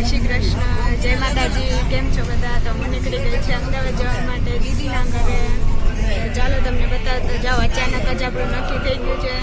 શ્રી કૃષ્ણ, જય માતાજી। કેમ છો બધા? તો હું નીકળી ગઈ છે અમદાવાદ જવા માટે દીદીના ઘરે। ચાલો તમને બતાવતો જાઓ, અચાનક જ આપણું નક્કી થઈ ગયું છે।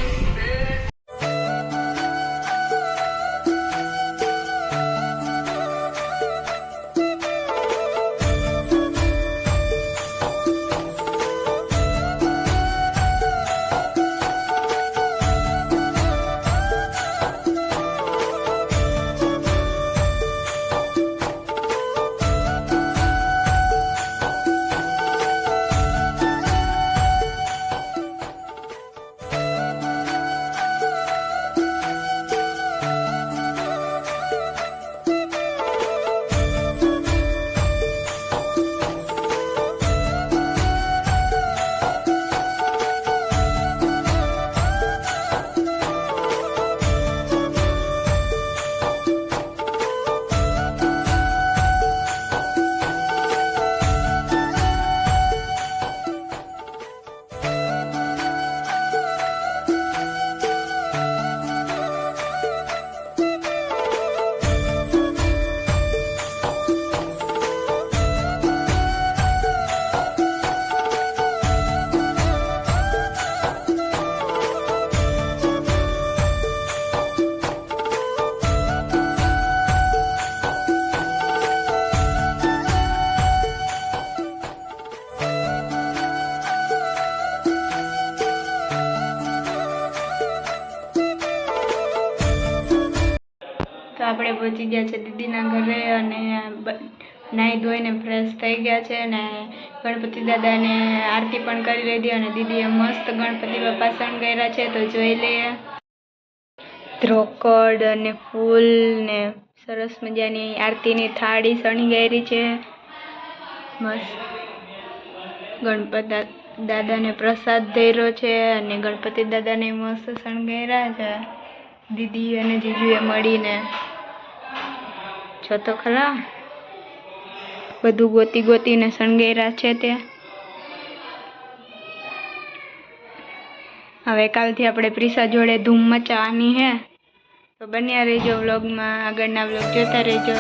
તો આપણે પહોંચી ગયા છે દીદીના ઘરે અને નાહી ધોઈને ફ્રેશ થઈ ગયા છે અને ગણપતિ દાદાને આરતી પણ કરી લીધી અને દીદીએ મસ્ત ગણપતિ બાપા શણગાર્યા છે। તો જોઈ લઈએ, ધ્રોકડ અને ફૂલ ને સરસ મજાની આરતીની થાળી શણગારી છે। મસ્ત ગણપતિ દાદાને પ્રસાદ ધર્યો છે અને ગણપતિ દાદાને મસ્ત શણગાર્યા છે દીદી અને જીજુએ મળીને। જો તો ખરા બધું ગોતી ગોતીને શણગાર્યા છે તે। હવે કાલથી આપણે પ્રિસા જોડે ધૂમ મચાવવાની છે, તો બન્યા રહેજો વ્લોગમાં, આગળના વ્લોગ જોતા રહેજો।